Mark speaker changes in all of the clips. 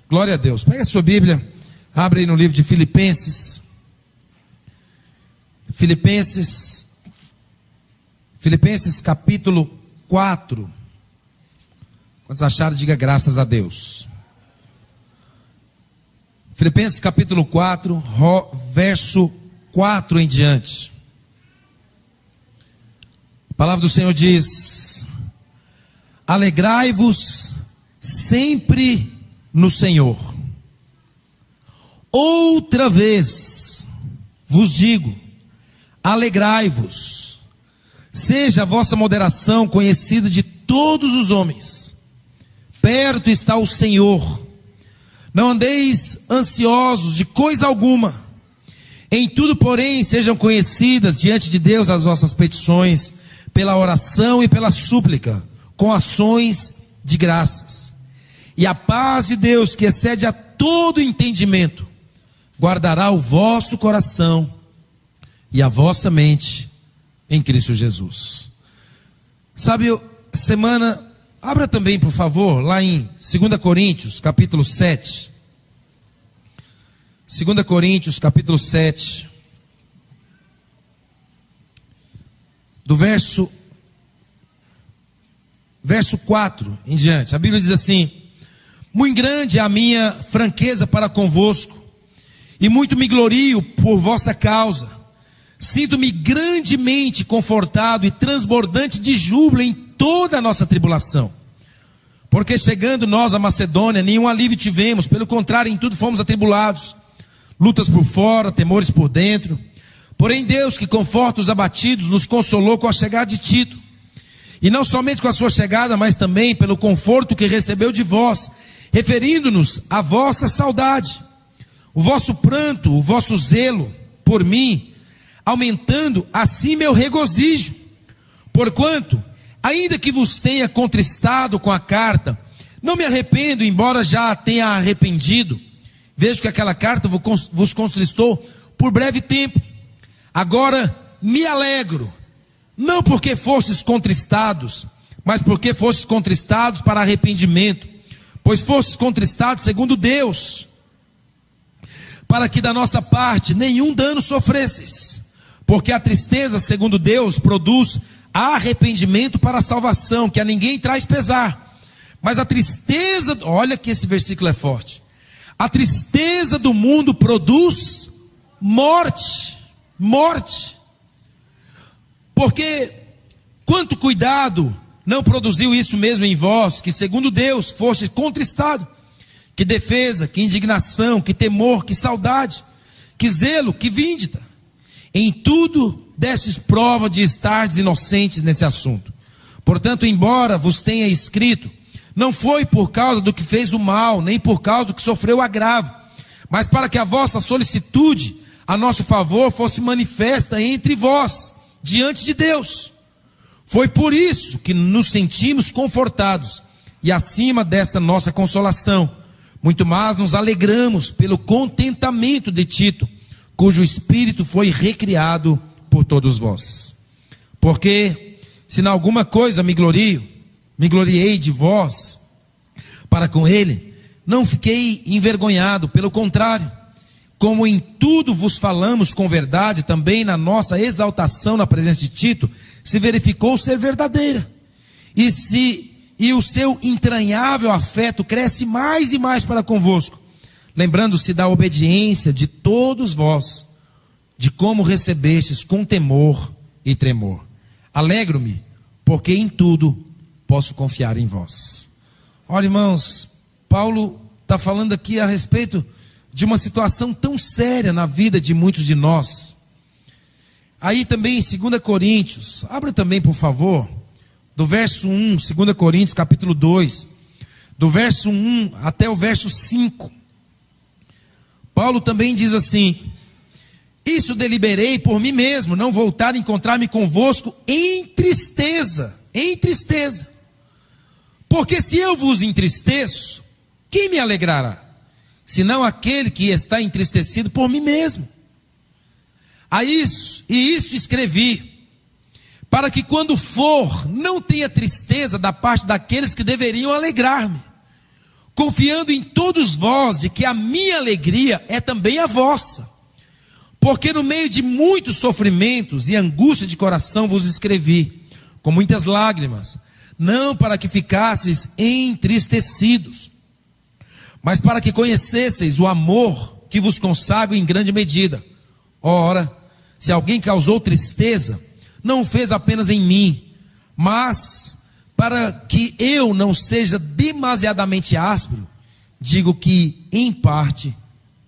Speaker 1: Glória a Deus. Pega a sua Bíblia, abre aí no livro de Filipenses. Filipenses capítulo 4. Quando acharem, diga graças a Deus. Filipenses capítulo 4, verso 4 em diante. A palavra do Senhor diz: alegrai-vos sempre no Senhor. Outra vez vos digo, alegrai-vos. Seja a vossa moderação conhecida de todos os homens. Perto está o Senhor. Não andeis ansiosos de coisa alguma. Em tudo, porém, sejam conhecidas diante de Deus as vossas petições, pela oração e pela súplica, com ações de graças. E a paz de Deus, que excede a todo entendimento, guardará o vosso coração e a vossa mente em Cristo Jesus. Sabe, semana, abra também, por favor, lá em 2 Coríntios, capítulo 7. 2 Coríntios, capítulo 7. Do verso 4 em diante. A Bíblia diz assim: muito grande é a minha franqueza para convosco, e muito me glorio por vossa causa. Sinto-me grandemente confortado e transbordante de júbilo em toda a nossa tribulação. Porque chegando nós à Macedônia, nenhum alívio tivemos, pelo contrário, em tudo fomos atribulados. Lutas por fora, temores por dentro. Porém Deus, que conforta os abatidos, nos consolou com a chegada de Tito. E não somente com a sua chegada, mas também pelo conforto que recebeu de vós, referindo-nos à vossa saudade, o vosso pranto, o vosso zelo por mim, aumentando assim meu regozijo. Porquanto, ainda que vos tenha contristado com a carta, não me arrependo, embora já tenha arrependido. Vejo que aquela carta vos contristou por breve tempo. Agora me alegro, não porque fostes contristados, mas porque fostes contristados para arrependimento, pois fostes contristados segundo Deus, para que da nossa parte nenhum dano sofresseis. Porque a tristeza, segundo Deus, produz arrependimento para a salvação, que a ninguém traz pesar. Mas a tristeza, olha que esse versículo é forte. A tristeza do mundo produz morte. Morte. Porque quanto cuidado não produziu isso mesmo em vós, que segundo Deus foste contristado. Que defesa, que indignação, que temor, que saudade, que zelo, que vindita. Em tudo destes prova de estardes inocentes nesse assunto. Portanto, embora vos tenha escrito, não foi por causa do que fez o mal, nem por causa do que sofreu o agravo, mas para que a vossa solicitude a nosso favor fosse manifesta entre vós, diante de Deus. Foi por isso que nos sentimos confortados, e acima desta nossa consolação, muito mais nos alegramos pelo contentamento de Tito, cujo espírito foi recriado por todos vós. Porque, se em alguma coisa me gloriei de vós, para com ele, não fiquei envergonhado, pelo contrário, como em tudo vos falamos com verdade, também na nossa exaltação na presença de Tito, se verificou ser verdadeira. E o seu entranhável afeto cresce mais e mais para convosco, lembrando-se da obediência de todos vós, de como recebestes com temor e tremor. Alegro-me, porque em tudo posso confiar em vós. Olha, irmãos, Paulo está falando aqui a respeito de uma situação tão séria na vida de muitos de nós. Aí também em 2 Coríntios, abra também por favor, do verso 1, 2 Coríntios capítulo 2, do verso 1 até o verso 5. Paulo também diz assim: isso deliberei por mim mesmo, não voltar a encontrar-me convosco em tristeza. Porque se eu vos entristeço, quem me alegrará? Senão aquele que está entristecido por mim mesmo. Isso escrevi, para que quando for, não tenha tristeza da parte daqueles que deveriam alegrar-me, confiando em todos vós de que a minha alegria é também a vossa. Porque no meio de muitos sofrimentos e angústia de coração vos escrevi, com muitas lágrimas, não para que ficasseis entristecidos, mas para que conhecesseis o amor que vos consagro em grande medida. Ora, se alguém causou tristeza, não o fez apenas em mim, mas para que eu não seja demasiadamente áspero, digo que em parte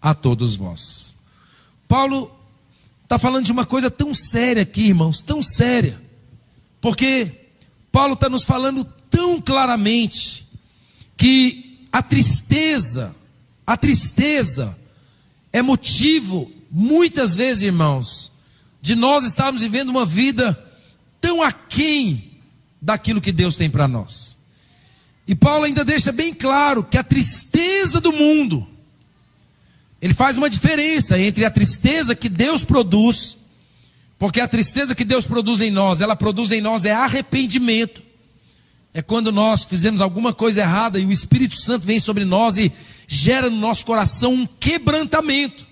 Speaker 1: a todos vós. Paulo está falando de uma coisa tão séria aqui, irmãos, tão séria, porque Paulo está nos falando tão claramente que a tristeza é motivo, muitas vezes, irmãos, de nós estarmos vivendo uma vida tão aquém daquilo que Deus tem para nós. E Paulo ainda deixa bem claro que a tristeza do mundo, ele faz uma diferença entre a tristeza que Deus produz, porque a tristeza que Deus produz em nós, ela produz em nós é arrependimento. É quando nós fizemos alguma coisa errada e o Espírito Santo vem sobre nós e gera no nosso coração um quebrantamento,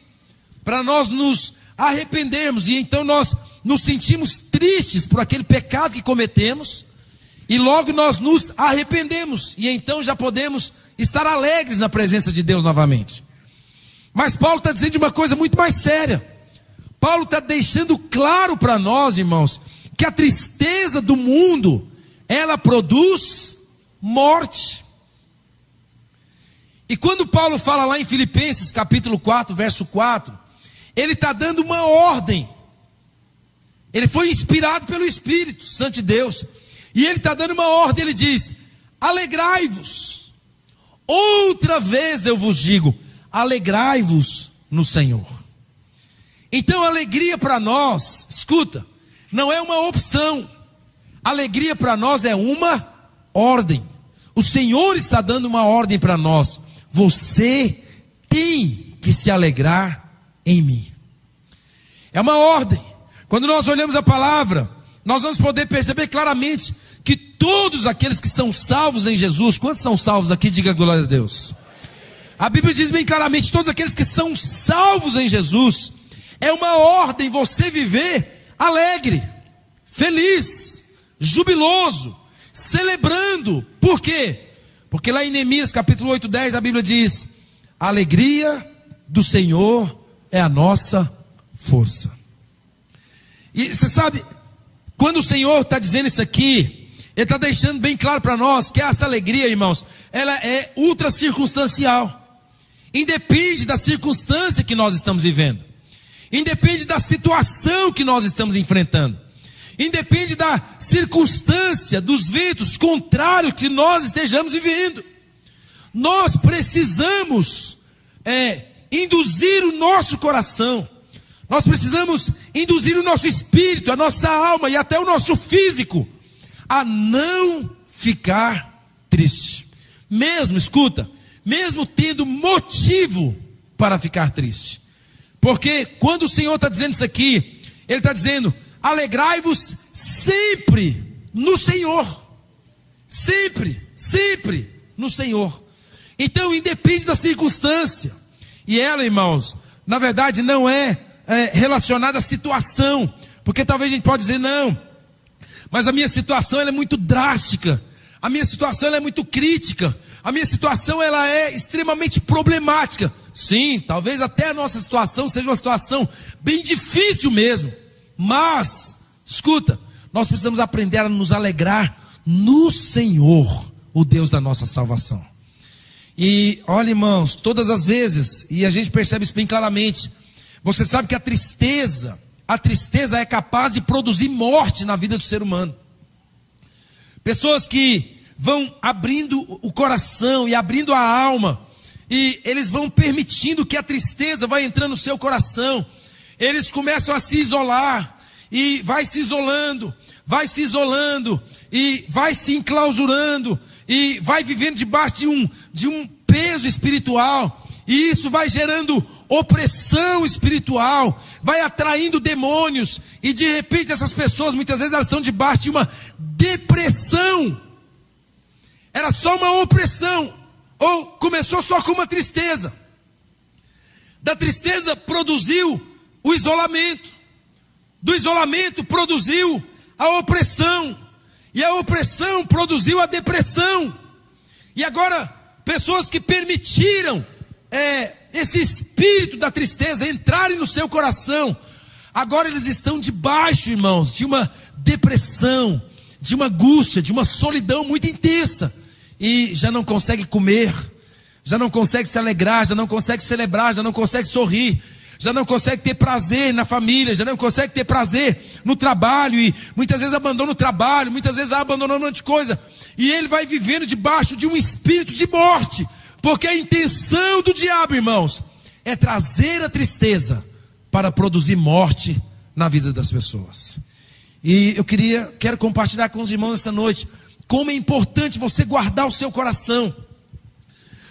Speaker 1: para nós nos arrependermos, e então nós nos sentimos tristes por aquele pecado que cometemos, e logo nós nos arrependemos, e então já podemos estar alegres na presença de Deus novamente. Mas Paulo está dizendo de uma coisa muito mais séria. Paulo está deixando claro para nós, irmãos, que a tristeza do mundo, ela produz morte. E quando Paulo fala lá em Filipenses capítulo 4, verso 4, ele está dando uma ordem. Ele foi inspirado pelo Espírito Santo de Deus, e ele está dando uma ordem. Ele diz: alegrai-vos. Outra vez eu vos digo, alegrai-vos no Senhor. Então alegria para nós, escuta, não é uma opção. Alegria para nós é uma ordem. O Senhor está dando uma ordem para nós: você tem que se alegrar em mim. É uma ordem. Quando nós olhamos a palavra, nós vamos poder perceber claramente que todos aqueles que são salvos em Jesus, quantos são salvos aqui? Diga glória a Deus. A Bíblia diz bem claramente, todos aqueles que são salvos em Jesus, é uma ordem você viver alegre, feliz, jubiloso, celebrando. Por quê? Porque lá em Neemias capítulo 8, 10, a Bíblia diz: a alegria do Senhor é a nossa força. E você sabe, quando o Senhor está dizendo isso aqui, Ele está deixando bem claro para nós que essa alegria, irmãos, ela é ultra circunstancial. Independe da circunstância que nós estamos vivendo, independe da situação que nós estamos enfrentando, independe da circunstância, dos ventos contrários que nós estejamos vivendo. Nós precisamos induzir o nosso coração, nós precisamos induzir o nosso espírito, a nossa alma e até o nosso físico a não ficar triste. Mesmo, escuta, mesmo tendo motivo para ficar triste. Porque quando o Senhor está dizendo isso aqui, Ele está dizendo: alegrai-vos sempre no Senhor. Sempre, sempre no Senhor. Então independe da circunstância. E ela, irmãos, na verdade não é relacionada à situação. Porque talvez a gente pode dizer: não, mas a minha situação ela é muito drástica, a minha situação ela é muito crítica, a minha situação ela é extremamente problemática. Sim, talvez até a nossa situação seja uma situação bem difícil mesmo. Mas, escuta, nós precisamos aprender a nos alegrar no Senhor, o Deus da nossa salvação. E olha, irmãos, todas as vezes, e a gente percebe isso bem claramente, você sabe que a tristeza é capaz de produzir morte na vida do ser humano. Pessoas que vão abrindo o coração e abrindo a alma, e eles vão permitindo que a tristeza vai entrando no seu coração. Eles começam a se isolar, e vai se isolando, e vai se enclausurando, e vai vivendo debaixo de um peso espiritual, e isso vai gerando opressão espiritual, vai atraindo demônios, e de repente essas pessoas, muitas vezes elas estão debaixo de uma depressão. Era só uma opressão, Ou começou só com uma tristeza. Da tristeza produziu o isolamento. Do isolamento produziu a opressão. E a opressão produziu a depressão. E agora, pessoas que permitiram esse espírito da tristeza entrarem no seu coração, agora eles estão debaixo, irmãos, de uma depressão, de uma angústia, de uma solidão muito intensa. E já não consegue comer, já não consegue se alegrar, já não consegue celebrar, já não consegue sorrir, já não consegue ter prazer na família, já não consegue ter prazer no trabalho, e muitas vezes abandona o trabalho, muitas vezes vai abandonando um monte de coisa, e ele vai vivendo debaixo de um espírito de morte, porque a intenção do diabo, irmãos, é trazer a tristeza para produzir morte na vida das pessoas. E eu quero compartilhar com os irmãos essa noite, como é importante você guardar o seu coração,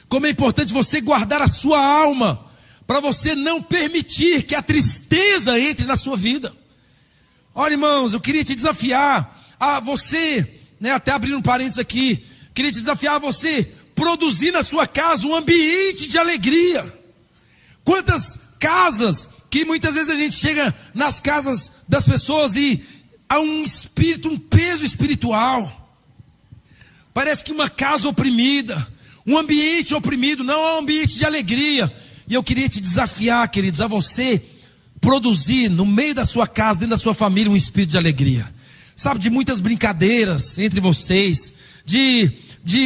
Speaker 1: como é importante você guardar a sua alma, para você não permitir que a tristeza entre na sua vida. Olha, irmãos, eu queria te desafiar a você, até abrindo um parênteses aqui, queria te desafiar a você produzir na sua casa um ambiente de alegria. Quantas casas que muitas vezes a gente chega nas casas das pessoas e há um espírito, um peso espiritual. Parece que uma casa oprimida, um ambiente oprimido, não é um ambiente de alegria. E eu queria te desafiar, queridos, a você produzir no meio da sua casa, dentro da sua família, um espírito de alegria. Sabe, de muitas brincadeiras entre vocês, de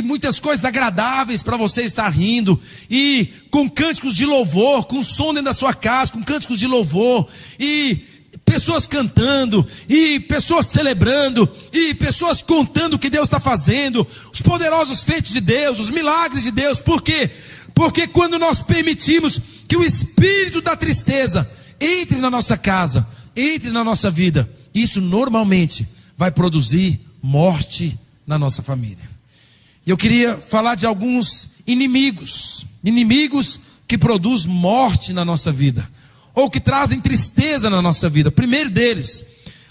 Speaker 1: muitas coisas agradáveis para você estar rindo, e com cânticos de louvor, com som dentro da sua casa, com cânticos de louvor, e pessoas cantando, e pessoas celebrando, e pessoas contando o que Deus está fazendo, os poderosos feitos de Deus, os milagres de Deus. Por quê? Porque quando nós permitimos que o espírito da tristeza entre na nossa casa, entre na nossa vida, isso normalmente vai produzir morte na nossa família. E eu queria falar de alguns inimigos que produzem morte na nossa vida, ou que trazem tristeza na nossa vida. O primeiro deles,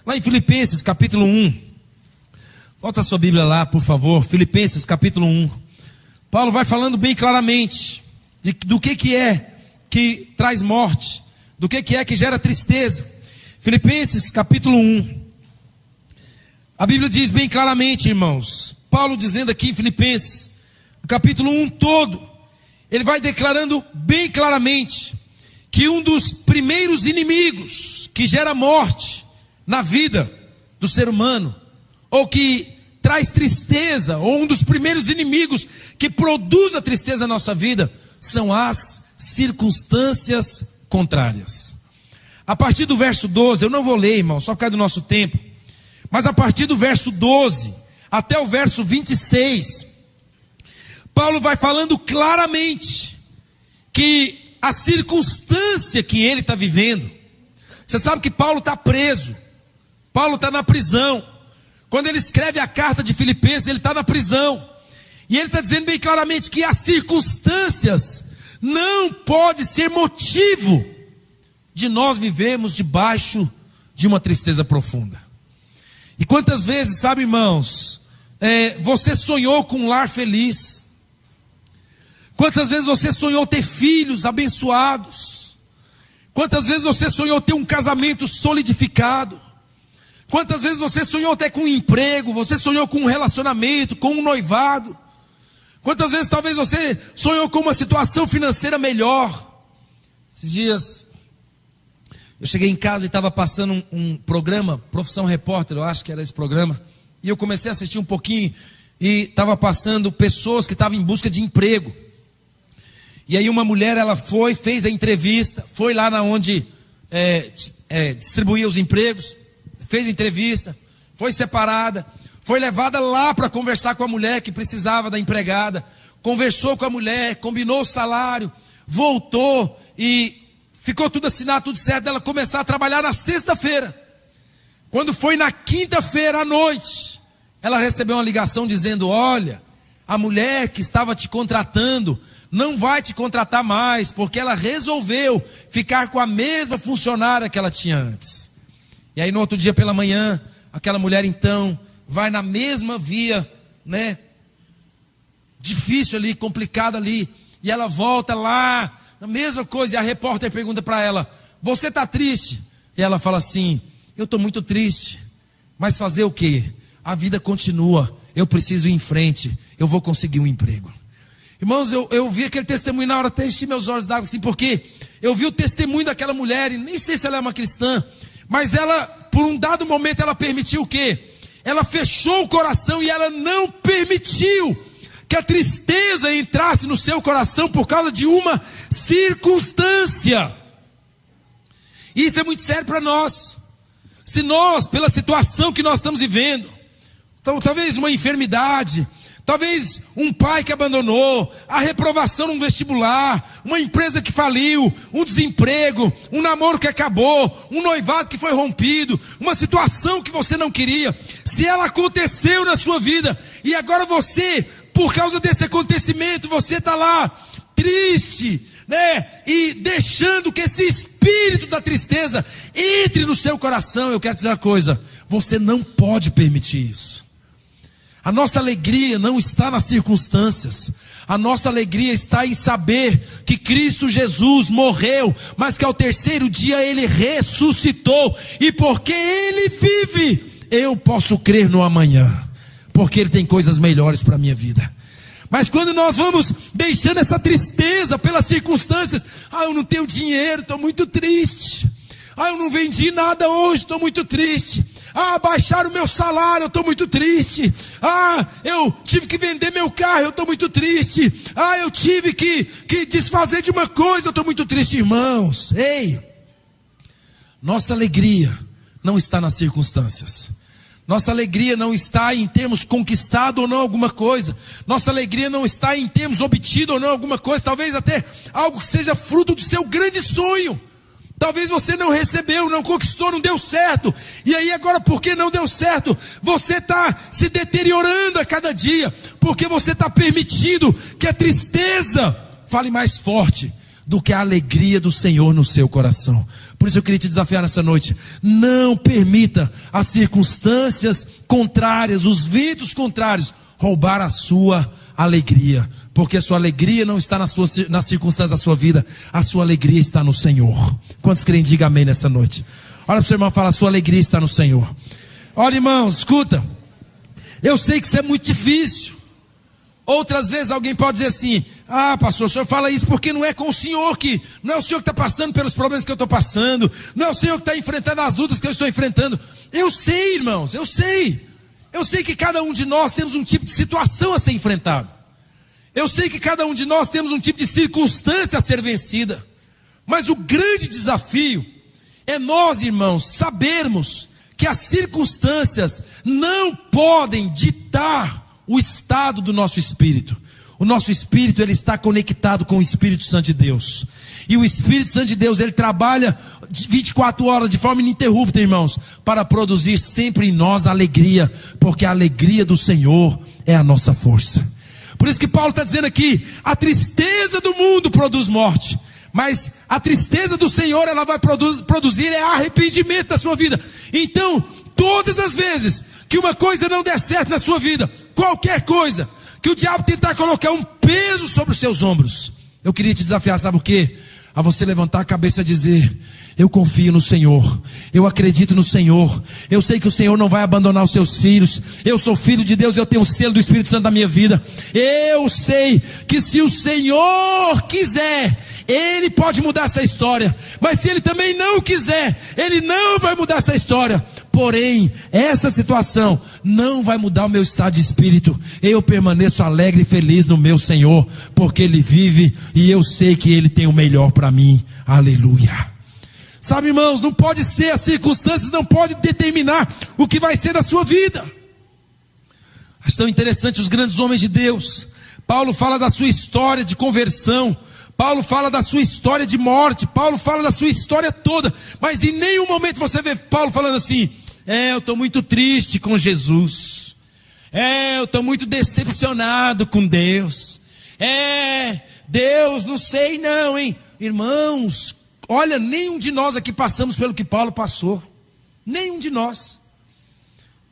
Speaker 1: lá em Filipenses capítulo 1, volta a sua Bíblia lá, por favor. Filipenses capítulo 1, Paulo vai falando bem claramente do que é que traz morte, do que é que gera tristeza. Filipenses capítulo 1, a Bíblia diz bem claramente, irmãos, Paulo dizendo aqui em Filipenses, no capítulo 1 todo, ele vai declarando bem claramente que um dos primeiros inimigos que gera morte na vida do ser humano, ou que traz tristeza, ou um dos primeiros inimigos que produz a tristeza na nossa vida, são as circunstâncias contrárias. A partir do verso 12, eu não vou ler, irmão, só por causa do nosso tempo, mas a partir do verso 12 até o verso 26, Paulo vai falando claramente que a circunstância que ele está vivendo, você sabe que Paulo está preso, Paulo está na prisão. Quando ele escreve a carta de Filipenses, ele está na prisão, e ele está dizendo bem claramente que as circunstâncias não pode ser motivo de nós vivermos debaixo de uma tristeza profunda. E quantas vezes, sabe, irmãos, você sonhou com um lar feliz? Quantas vezes você sonhou ter filhos abençoados? Quantas vezes você sonhou ter um casamento solidificado? Quantas vezes você sonhou até com um emprego? Você sonhou com um relacionamento, com um noivado? Quantas vezes talvez você sonhou com uma situação financeira melhor? Esses dias eu cheguei em casa e estava passando um programa, Profissão Repórter, eu acho que era esse programa, e eu comecei a assistir um pouquinho, e estava passando pessoas que estavam em busca de emprego. E aí uma mulher, ela fez a entrevista, foi lá na onde distribuía os empregos, fez a entrevista, foi separada, foi levada lá para conversar com a mulher que precisava da empregada, conversou com a mulher, combinou o salário, voltou e ficou tudo assinado, tudo certo, dela começar a trabalhar na sexta-feira. Quando foi na quinta-feira à noite, ela recebeu uma ligação dizendo: olha, a mulher que estava te contratando não vai te contratar mais, porque ela resolveu ficar com a mesma funcionária que ela tinha antes. E aí no outro dia pela manhã, aquela mulher então vai na mesma via, difícil ali, complicado ali. E ela volta lá, a mesma coisa. E a repórter pergunta para ela: você está triste? E ela fala assim: eu estou muito triste. Mas fazer o quê? A vida continua. Eu preciso ir em frente. Eu vou conseguir um emprego. Irmãos, eu vi aquele testemunho na hora, até enchi meus olhos d'água assim, porque eu vi o testemunho daquela mulher, e nem sei se ela é uma cristã, mas ela, por um dado momento, ela permitiu o quê? Ela fechou o coração e ela não permitiu que a tristeza entrasse no seu coração por causa de uma circunstância. Isso é muito sério para nós. Se nós, pela situação que nós estamos vivendo, então, talvez uma enfermidade, talvez um pai que abandonou, a reprovação num vestibular, uma empresa que faliu, um desemprego, um namoro que acabou, um noivado que foi rompido, uma situação que você não queria, se ela aconteceu na sua vida, e agora você, por causa desse acontecimento, você está lá, triste, né? E deixando que esse espírito da tristeza entre no seu coração, eu quero dizer uma coisa: você não pode permitir isso. A nossa alegria não está nas circunstâncias. A nossa alegria está em saber que Cristo Jesus morreu, mas que ao terceiro dia Ele ressuscitou. E porque Ele vive, eu posso crer no amanhã, porque Ele tem coisas melhores para a minha vida. Mas quando nós vamos deixando essa tristeza pelas circunstâncias: eu não tenho dinheiro, estou muito triste. Eu não vendi nada hoje, estou muito triste. Baixaram o meu salário, eu estou muito triste. Eu tive que vender meu carro, eu estou muito triste. Eu tive que desfazer de uma coisa, eu estou muito triste. Irmãos, nossa alegria não está nas circunstâncias. Nossa alegria não está em termos conquistado ou não alguma coisa. Nossa alegria não está em termos obtido ou não alguma coisa. Talvez até algo que seja fruto do seu grande sonho. Talvez você não recebeu, não conquistou, não deu certo. E aí agora, porque não deu certo, você está se deteriorando a cada dia. Porque você está permitindo que a tristeza fale mais forte do que a alegria do Senhor no seu coração. Por isso eu queria te desafiar nessa noite: não permita as circunstâncias contrárias, os ventos contrários, roubar a sua alegria. Porque a sua alegria não está nas circunstâncias da sua vida, a sua alegria está no Senhor. Quantos creem, diga amém nessa noite. Olha para o seu irmão e fala: a sua alegria está no Senhor. Olha, irmão, escuta, eu sei que isso é muito difícil. Outras vezes alguém pode dizer assim: pastor, o senhor fala isso porque não é com o senhor não é o senhor que está passando pelos problemas que eu estou passando, não é o senhor que está enfrentando as lutas que eu estou enfrentando. Eu sei, irmãos, eu sei que cada um de nós temos um tipo de situação a ser enfrentado. Eu sei que cada um de nós temos um tipo de circunstância a ser vencida. Mas o grande desafio é nós, irmãos, sabermos que as circunstâncias não podem ditar o estado do nosso espírito. O nosso espírito, ele está conectado com o Espírito Santo de Deus. E o Espírito Santo de Deus, ele trabalha 24 horas de forma ininterrupta, irmãos, para produzir sempre em nós alegria, porque a alegria do Senhor é a nossa força. Por isso que Paulo está dizendo aqui: a tristeza do mundo produz morte, mas a tristeza do Senhor, ela vai produzir arrependimento na sua vida. Então, todas as vezes que uma coisa não der certo na sua vida, qualquer coisa, que o diabo tentar colocar um peso sobre os seus ombros, eu queria te desafiar, sabe o quê? A você levantar a cabeça e dizer: eu confio no Senhor, eu acredito no Senhor, eu sei que o Senhor não vai abandonar os seus filhos, eu sou filho de Deus, eu tenho o selo do Espírito Santo na minha vida. Eu sei que se o Senhor quiser, Ele pode mudar essa história, mas se Ele também não quiser, Ele não vai mudar essa história. Porém, essa situação não vai mudar o meu estado de espírito. Eu permaneço alegre e feliz no meu Senhor, porque Ele vive e eu sei que Ele tem o melhor para mim. Aleluia. Sabe, irmãos, não pode ser, as circunstâncias não podem determinar o que vai ser da sua vida. Acho tão interessante os grandes homens de Deus. Paulo fala da sua história de conversão, Paulo fala da sua história de morte, Paulo fala da sua história toda, mas em nenhum momento você vê Paulo falando assim: eu estou muito triste com Jesus, eu estou muito decepcionado com Deus, Deus, não sei não, hein? Irmãos, olha, nenhum de nós aqui passamos pelo que Paulo passou, nenhum de nós.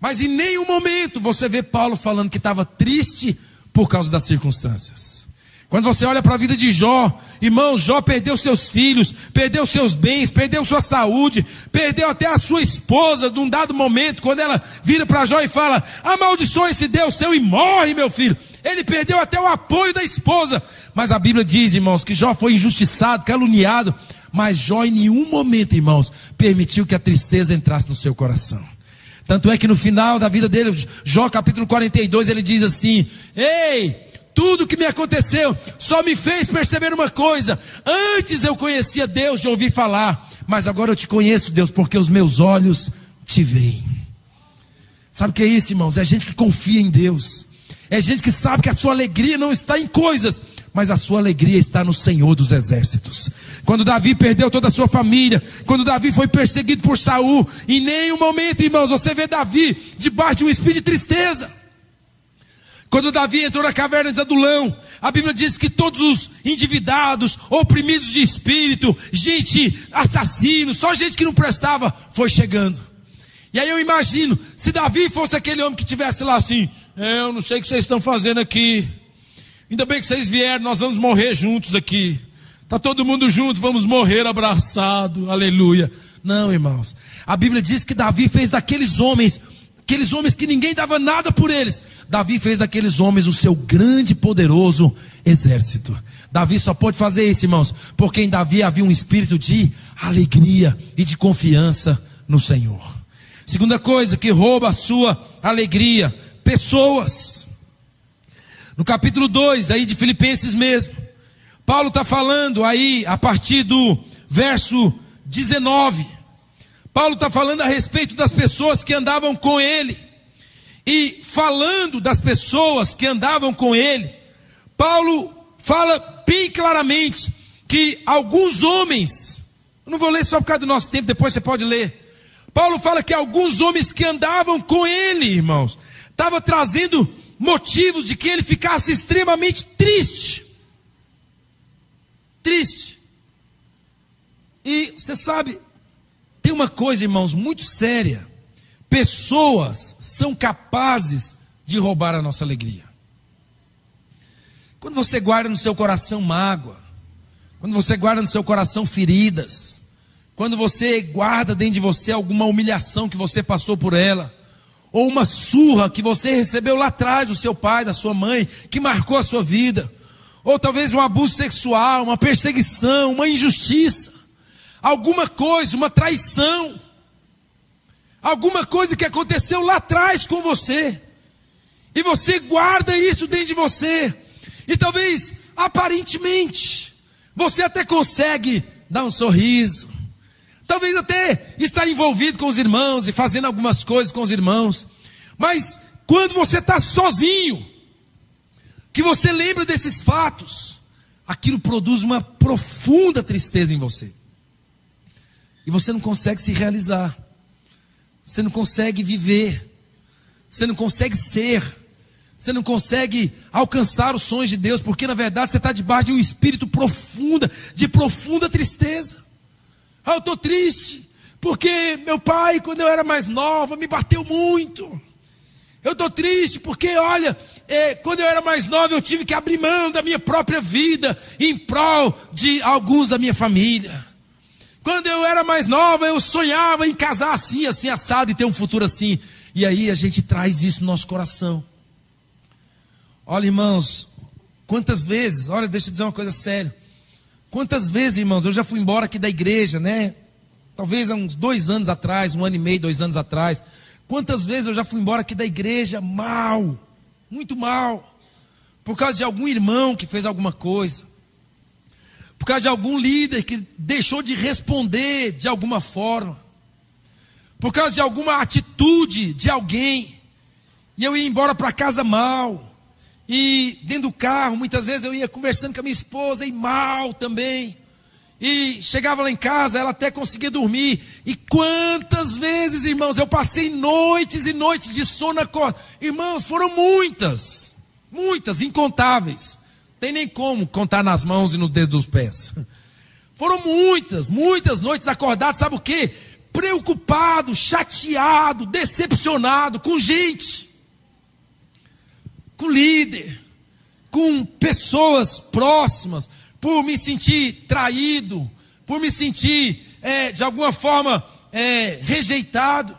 Speaker 1: Mas em nenhum momento você vê Paulo falando que estava triste por causa das circunstâncias. Quando você olha para a vida de Jó, irmão, Jó perdeu seus filhos, perdeu seus bens, perdeu sua saúde, perdeu até a sua esposa num dado momento, quando ela vira para Jó e fala: amaldiçoa esse Deus seu e morre, meu filho. Ele perdeu até o apoio da esposa. Mas a Bíblia diz, irmãos, que Jó foi injustiçado, caluniado, mas Jó em nenhum momento, irmãos, permitiu que a tristeza entrasse no seu coração. Tanto é que no final da vida dele, Jó capítulo 42, ele diz assim: ei, tudo que me aconteceu só me fez perceber uma coisa: antes eu conhecia Deus de ouvir falar, mas agora eu te conheço, Deus, porque os meus olhos te veem. Sabe o que é isso, irmãos? É gente que confia em Deus, é gente que sabe que a sua alegria não está em coisas, mas a sua alegria está no Senhor dos exércitos. Quando Davi perdeu toda a sua família, quando Davi foi perseguido por Saul, em nenhum momento, irmãos, você vê Davi debaixo de um espírito de tristeza. Quando Davi entrou na caverna de Adulão, a Bíblia diz que todos os endividados, oprimidos de espírito, gente assassino, só gente que não prestava, foi chegando. E aí eu imagino, se Davi fosse aquele homem que estivesse lá assim: eu não sei o que vocês estão fazendo aqui, ainda bem que vocês vieram, nós vamos morrer juntos aqui. Está todo mundo junto, vamos morrer abraçado, aleluia. Não, irmãos, a Bíblia diz que Davi fez daqueles homens que ninguém dava nada por eles, Davi fez daqueles homens o seu grande e poderoso exército. Davi só pôde fazer isso, irmãos, porque em Davi havia um espírito de alegria e de confiança no Senhor. Segunda coisa que rouba a sua alegria: pessoas. No capítulo 2 aí de Filipenses mesmo, Paulo está falando aí a partir do verso 19, Paulo está falando a respeito das pessoas que andavam com ele. E falando das pessoas que andavam com ele, Paulo fala bem claramente que alguns homens, eu não vou ler só por causa do nosso tempo, depois você pode ler. Paulo fala que alguns homens que andavam com ele, irmãos, estavam trazendo motivos de que ele ficasse extremamente triste. Triste. E você sabe, tem uma coisa, irmãos, muito séria: pessoas são capazes de roubar a nossa alegria. Quando você guarda no seu coração mágoa, quando você guarda no seu coração feridas, quando você guarda dentro de você alguma humilhação que você passou por ela, ou uma surra que você recebeu lá atrás do seu pai, da sua mãe, que marcou a sua vida, ou talvez um abuso sexual, uma perseguição, uma injustiça, alguma coisa, uma traição, alguma coisa que aconteceu lá atrás com você, e você guarda isso dentro de você, e talvez aparentemente você até consegue dar um sorriso, talvez até estar envolvido com os irmãos e fazendo algumas coisas com os irmãos, mas quando você está sozinho, que você lembra desses fatos, aquilo produz uma profunda tristeza em você. E você não consegue se realizar, você não consegue viver, você não consegue ser, você não consegue alcançar os sonhos de Deus, porque na verdade você está debaixo de um espírito de profunda tristeza. Eu estou triste, porque meu pai, quando eu era mais nova, me bateu muito. Eu estou triste porque, olha, quando eu era mais nova, eu tive que abrir mão da minha própria vida em prol de alguns da minha família. Quando eu era mais nova, eu sonhava em casar assim, assim, assado, e ter um futuro assim. E aí a gente traz isso no nosso coração. Olha, irmãos, quantas vezes, olha, deixa eu dizer uma coisa séria. Quantas vezes, irmãos, eu já fui embora aqui da igreja, né? Talvez há uns 2 anos atrás, 1 ano e meio, 2 anos atrás. Quantas vezes eu já fui embora aqui da igreja mal, muito mal, por causa de algum irmão que fez alguma coisa, por causa de algum líder que deixou de responder de alguma forma, por causa de alguma atitude de alguém, e eu ia embora para casa mal, e dentro do carro, muitas vezes eu ia conversando com a minha esposa e mal também, e chegava lá em casa, ela até conseguia dormir, e quantas vezes, irmãos, eu passei noites e noites de sono, irmãos, foram muitas, incontáveis, tem nem como contar nas mãos e no dedo dos pés, foram muitas noites acordado, sabe o que? Preocupado, chateado, decepcionado com gente, com líder, com pessoas próximas, por me sentir traído, por me sentir de alguma forma rejeitado.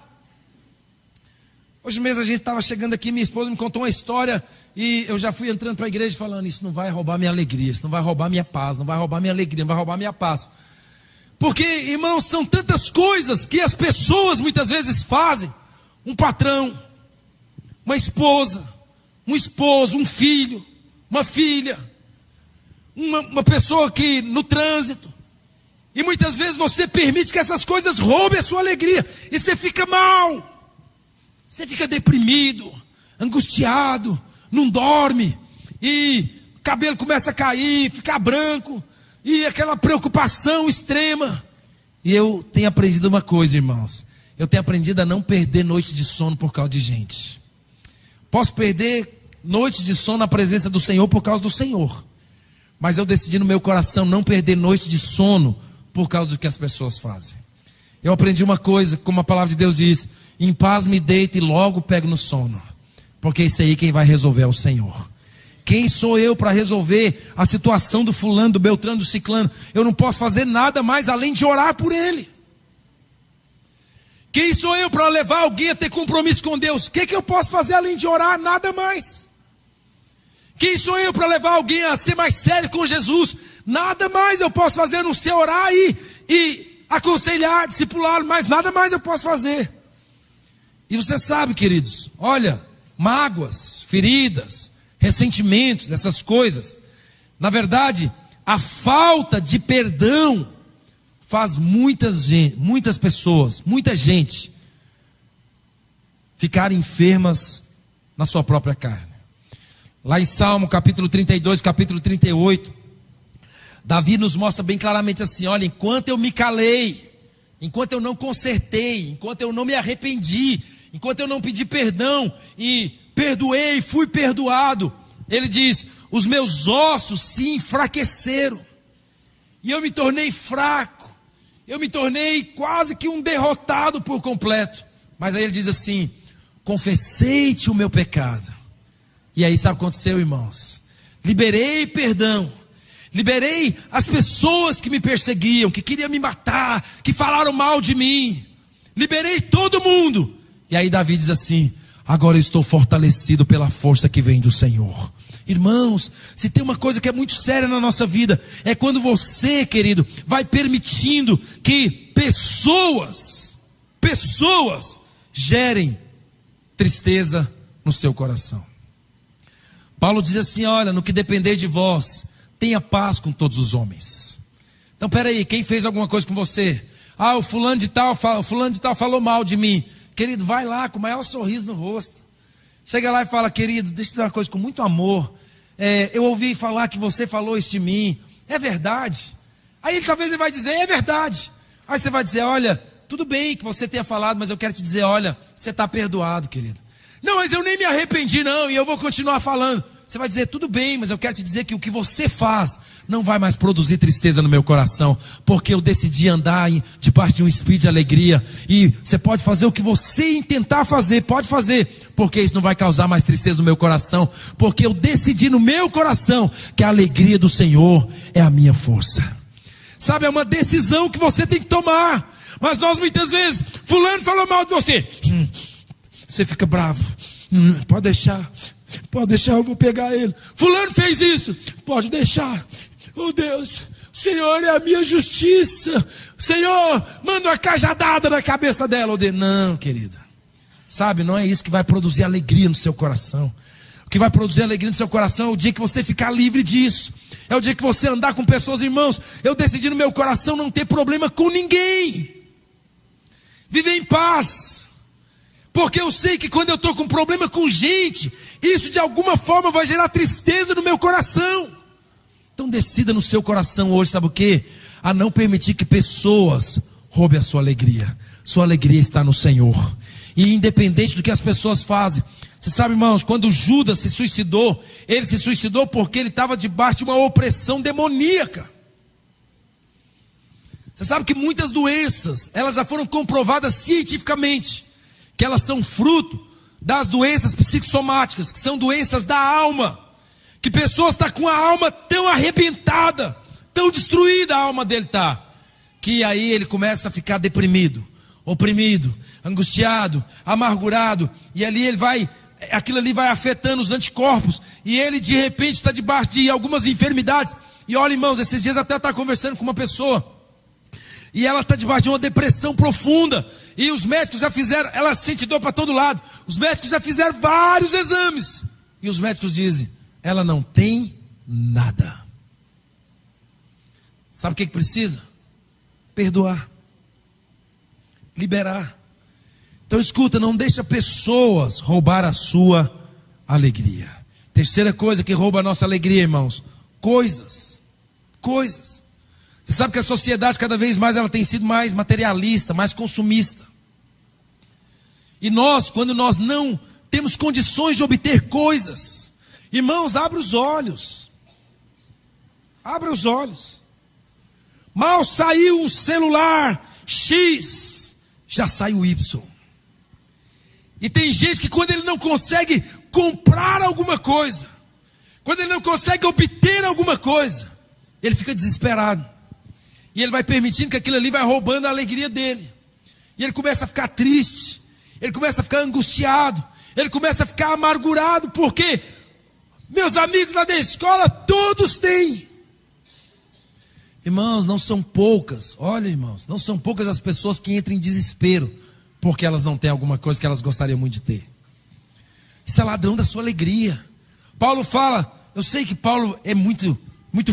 Speaker 1: Hoje mesmo a gente estava chegando aqui, minha esposa me contou uma história e eu já fui entrando para a igreja falando: isso não vai roubar minha alegria, isso não vai roubar minha paz, não vai roubar minha alegria, não vai roubar minha paz. Porque, irmãos, são tantas coisas que as pessoas muitas vezes fazem. Um patrão, uma esposa, um esposo, um filho, uma filha, uma pessoa que no trânsito. E muitas vezes você permite que essas coisas roubem a sua alegria. E você fica mal. Você fica deprimido, angustiado, não dorme. E o cabelo começa a cair, ficar branco. E aquela preocupação extrema. E eu tenho aprendido uma coisa, irmãos. Eu tenho aprendido a não perder noite de sono por causa de gente. Posso perder noite de sono na presença do Senhor por causa do Senhor. Mas eu decidi no meu coração não perder noite de sono por causa do que as pessoas fazem. Eu aprendi uma coisa, como a palavra de Deus diz: em paz me deito e logo pego no sono. Porque isso aí quem vai resolver é o Senhor. Quem sou eu para resolver a situação do fulano, do beltrano, do ciclano? Eu não posso fazer nada mais além de orar por ele. Quem sou eu para levar alguém a ter compromisso com Deus? O que eu posso fazer além de orar? Nada mais. Quem sou eu para levar alguém a ser mais sério com Jesus? Nada mais eu posso fazer a não ser orar e aconselhar, discipular, mas nada mais eu posso fazer. E você sabe, queridos, olha, mágoas, feridas, ressentimentos, essas coisas, na verdade, a falta de perdão faz muitas pessoas, muita gente ficarem enfermas na sua própria carne. Lá em Salmo capítulo 32, capítulo 38, Davi nos mostra bem claramente assim: olha, enquanto eu me calei, enquanto eu não consertei, enquanto eu não me arrependi, enquanto eu não pedi perdão e perdoei, fui perdoado, ele diz: os meus ossos se enfraqueceram, e eu me tornei fraco, eu me tornei quase que um derrotado por completo. Mas aí ele diz assim: confessei-te o meu pecado. E aí sabe o que aconteceu, irmãos? Liberei perdão, liberei as pessoas que me perseguiam, que queriam me matar, que falaram mal de mim, liberei todo mundo. E aí Davi diz assim: agora eu estou fortalecido pela força que vem do Senhor. Irmãos, se tem uma coisa que é muito séria na nossa vida, é quando você, querido, vai permitindo que pessoas gerem tristeza no seu coração. Paulo diz assim: olha, no que depender de vós, tenha paz com todos os homens. Então peraí, quem fez alguma coisa com você? Ah, o fulano de tal falou mal de mim. Querido, vai lá com o maior sorriso no rosto. Chega lá e fala: querido, deixa eu dizer uma coisa com muito amor. Eu ouvi falar que você falou isso de mim. É verdade. Aí talvez ele vai dizer: é verdade. Aí você vai dizer: olha, tudo bem que você tenha falado, mas eu quero te dizer, olha, você está perdoado, querido. Não, mas eu nem me arrependi não, e eu vou continuar falando. Você vai dizer: tudo bem, mas eu quero te dizer que o que você faz não vai mais produzir tristeza no meu coração, porque eu decidi andar debaixo de um espírito de alegria. E você pode fazer o que você tentar fazer, pode fazer, porque isso não vai causar mais tristeza no meu coração, porque eu decidi no meu coração que a alegria do Senhor é a minha força. Sabe, é uma decisão que você tem que tomar. Mas nós muitas vezes, fulano falou mal de você, você fica bravo. Pode deixar, eu vou pegar ele. Fulano fez isso, pode deixar. Oh Deus, o Senhor é a minha justiça. Senhor, manda uma cajadada na cabeça dela. Não, querida. Sabe, não é isso que vai produzir alegria no seu coração. O que vai produzir alegria no seu coração é o dia que você ficar livre disso. É o dia que você andar com pessoas, irmãos. Eu decidi no meu coração não ter problema com ninguém. Viver em paz. Porque eu sei que quando eu estou com problema com gente, isso de alguma forma vai gerar tristeza no meu coração. Então decida no seu coração hoje, sabe o quê? A não permitir que pessoas roubem a sua alegria. Sua alegria está no Senhor. E independente do que as pessoas fazem. Você sabe, irmãos, quando Judas se suicidou, ele se suicidou porque ele estava debaixo de uma opressão demoníaca. Você sabe que muitas doenças, elas já foram comprovadas cientificamente, que elas são fruto das doenças psicossomáticas, que são doenças da alma, Que pessoas estão com a alma tão arrebentada, tão destruída, a alma dele está, que aí ele começa a ficar deprimido, oprimido, angustiado, amargurado, e ali ele vai, aquilo ali vai afetando os anticorpos, e ele de repente está debaixo de algumas enfermidades. E olha, irmãos, esses dias até eu estava conversando com uma pessoa, e ela está debaixo de uma depressão profunda, e os médicos já fizeram, ela sente dor para todo lado, os médicos já fizeram vários exames, e os médicos dizem, ela não tem nada. Sabe o que precisa? Perdoar, liberar. Então escuta, não deixa pessoas roubar a sua alegria. Terceira coisa que rouba a nossa alegria, irmãos, coisas. Você sabe que a sociedade cada vez mais ela tem sido mais materialista, mais consumista. E nós, quando nós não temos condições de obter coisas, irmãos, abra os olhos. Abra os olhos. Mal saiu o celular X, já sai o Y. E tem gente que quando ele não consegue comprar alguma coisa, quando ele não consegue obter alguma coisa, ele fica desesperado. E ele vai permitindo que aquilo ali vai roubando a alegria dele. E ele começa a ficar triste, ele começa a ficar angustiado, ele começa a ficar amargurado, porque meus amigos lá da escola, todos têm. Irmãos, não são poucas, olha irmãos, não são poucas as pessoas que entram em desespero, porque elas não têm alguma coisa que elas gostariam muito de ter. Isso é ladrão da sua alegria. Paulo fala, eu sei que Paulo é muito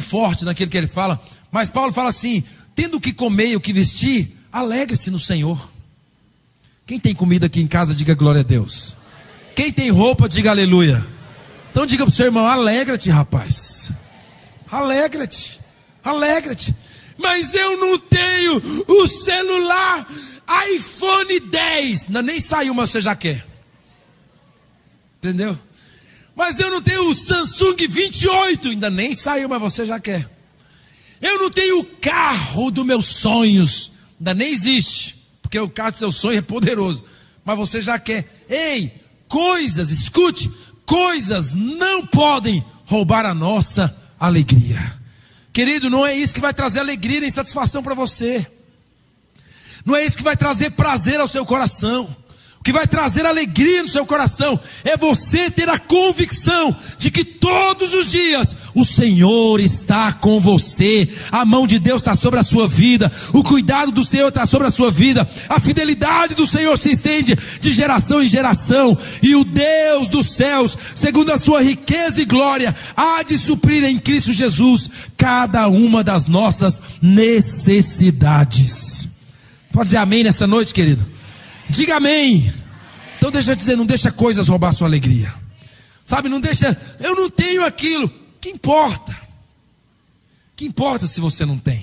Speaker 1: forte naquilo que ele fala, mas Paulo fala assim, tendo o que comer e o que vestir, alegre-se no Senhor. Quem tem comida aqui em casa, diga glória a Deus. Quem tem roupa, diga aleluia. Então diga para o seu irmão, alegra-te, rapaz. Alegra-te. Mas eu não tenho o celular iPhone 10. Não, nem saiu, mas você já quer. Entendeu? Mas eu não tenho o Samsung 28. Ainda nem saiu, mas você já quer. Eu não tenho o carro dos meus sonhos. Ainda nem existe. Porque o carro do seu sonho é poderoso. Mas você já quer. Ei, coisas, escute. Coisas não podem roubar a nossa alegria. Querido, não é isso que vai trazer alegria nem satisfação para você. Não é isso que vai trazer prazer ao seu coração. O que vai trazer alegria no seu coração é você ter a convicção de que todos os dias o Senhor está com você. A mão de Deus está sobre a sua vida. O cuidado do Senhor está sobre a sua vida. A fidelidade do Senhor se estende de geração em geração. E o Deus dos céus, segundo a sua riqueza e glória, há de suprir em Cristo Jesus cada uma das nossas necessidades. Pode dizer amém nessa noite, querido? Diga amém. Então deixa eu dizer, não deixa coisas roubar sua alegria. Sabe, não deixa, eu não tenho aquilo. Que importa? Que importa se você não tem?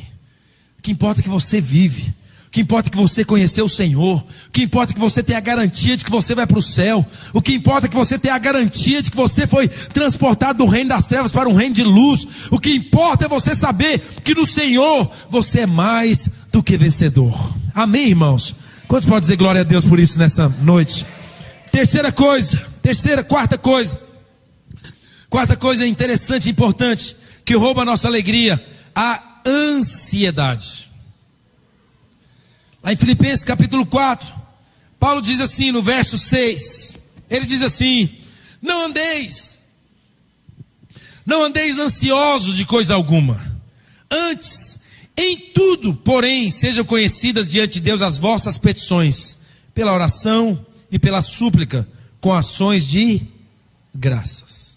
Speaker 1: O que importa é que você vive. O que importa é que você conheceu o Senhor. O que importa é que você tem a garantia de que você vai para o céu. O que importa é que você tem a garantia de que você foi transportado do reino das trevas para um reino de luz. O que importa é você saber que no Senhor você é mais do que vencedor. Amém, irmãos? Quantos podem dizer glória a Deus por isso nessa noite? Quarta coisa interessante e importante que rouba a nossa alegria, a ansiedade. Lá em Filipenses capítulo 4, Paulo diz assim no verso 6, ele diz assim, não andeis ansiosos de coisa alguma, antes, em tudo, porém, sejam conhecidas diante de Deus as vossas petições, pela oração e pela súplica, com ações de graças.